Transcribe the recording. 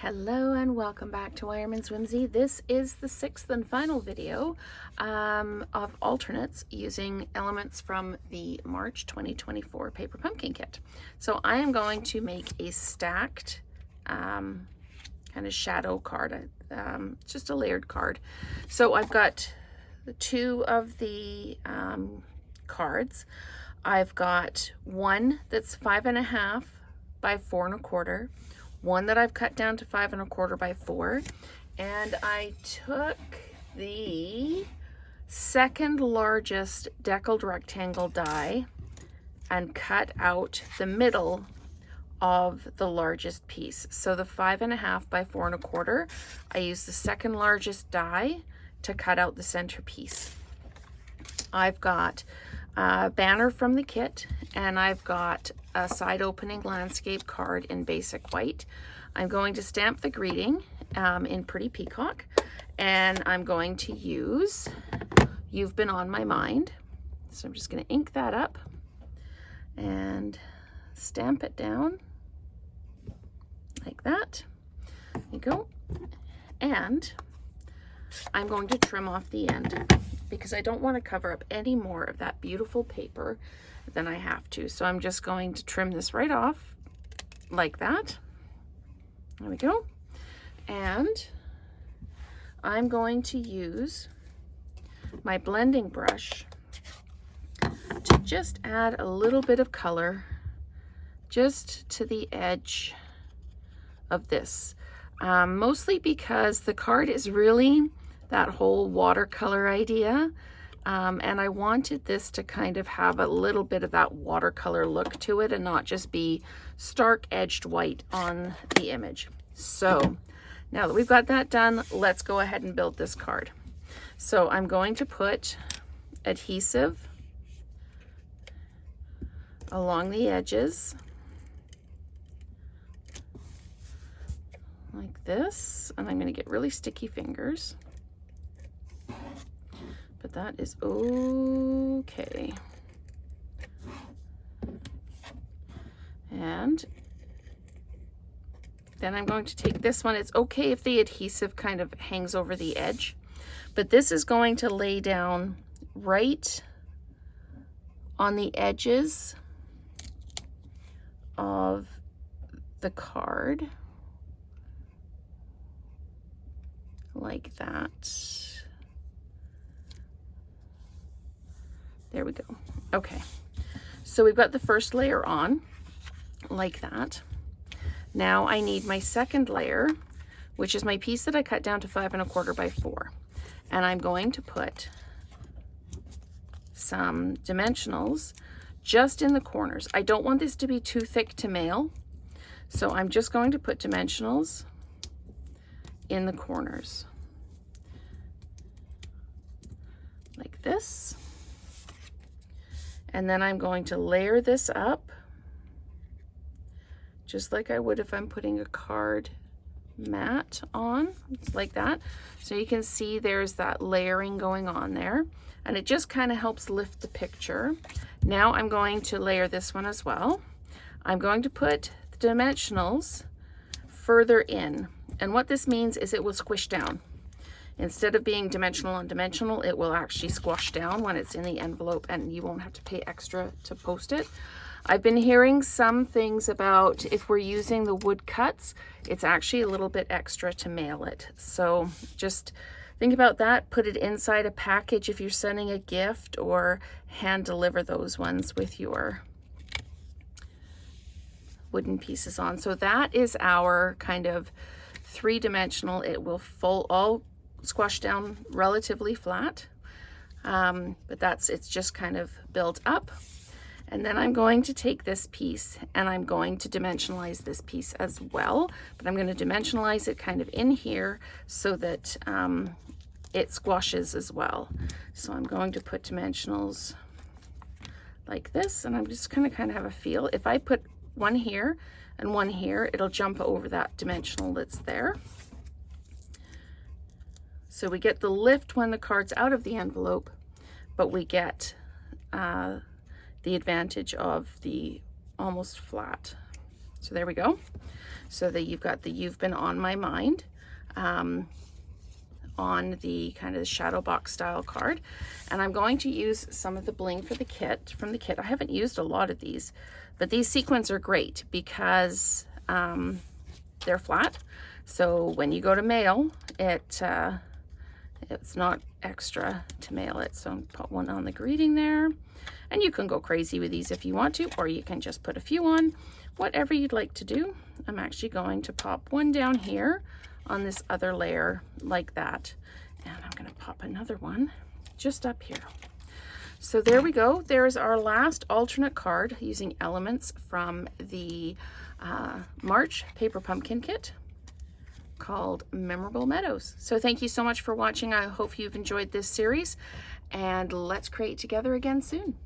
Hello and welcome back to Wireman's Whimsy. This is the sixth and final video of alternates using elements from the March 2024 Paper Pumpkin Kit. So I am going to make a stacked kind of shadow card, just a layered card. So I've got two of the cards. I've got one that's 5.5 by 4 1/4. One that I've cut down to 5 1/4 by 4, and I took the second largest deckled rectangle die and cut out the middle of the largest piece. So the 5.5 by 4 1/4, I used the second largest die to cut out the center piece. I've got a banner from the kit, and I've got a side opening landscape card in basic white. I'm going to stamp the greeting in Pretty Peacock, and I'm going to use You've Been on My Mind. So I'm just going to ink that up and stamp it down like that. There you go. And I'm going to trim off the end because I don't want to cover up any more of that beautiful paper than I have to. So I'm just going to trim this right off like that. There we go. And I'm going to use my blending brush to just add a little bit of color just to the edge of this. Mostly because the card is really that whole watercolor idea. And I wanted this to kind of have a little bit of that watercolor look to it and not just be stark edged white on the image. So now that we've got that done, let's go ahead and build this card. So I'm going to put adhesive along the edges like this, and I'm going to get really sticky fingers. But that is okay. And then I'm going to take this one. It's okay if the adhesive kind of hangs over the edge, but this is going to lay down right on the edges of the card, like that. There we go. Okay, so we've got the first layer on like that. Now I need my second layer, which is my piece that I cut down to 5 1/4 by 4. And I'm going to put some dimensionals just in the corners. I don't want this to be too thick to mail, so I'm just going to put dimensionals in the corners like this. And then I'm going to layer this up just like I would if I'm putting a card mat on, like that. So you can see there's that layering going on there, and it just kind of helps lift the picture. Now I'm going to layer this one as well. I'm going to put the dimensionals further in, and what this means is it will squish down. Instead of being dimensional on dimensional, it will actually squash down when it's in the envelope, and you won't have to pay extra to post it. I've been hearing some things about if we're using the wood cuts, it's actually a little bit extra to mail it. So just think about that. Put it inside a package if you're sending a gift, or hand deliver those ones with your wooden pieces on. So that is our kind of 3-dimensional. It will all squash down relatively flat, but it's just kind of built up. And then I'm going to take this piece and I'm going to dimensionalize this piece as well, but I'm going to dimensionalize it kind of in here so that it squashes as well. So I'm going to put dimensionals like this, and I'm just going to kind of have a feel. If I put one here and one here, it'll jump over that dimensional that's there. So we get the lift when the card's out of the envelope, but we get the advantage of the almost flat So there we go. So that you've got the You've Been on My mind on the kind of the shadow box style card. And I'm going to use some of the bling for the kit, from the kit. I haven't used a lot of these, but these sequins are great because they're flat. So when you go to mail, it's not extra to mail it. So put one on the greeting there. And you can go crazy with these if you want to, or you can just put a few on, whatever you'd like to do. I'm actually going to pop one down here on this other layer like that. And I'm going to pop another one just up here. So there we go. There's our last alternate card using elements from the March Paper Pumpkin Kit called Memorable Meadows. So thank you so much for watching. I hope you've enjoyed this series, and let's create together again soon.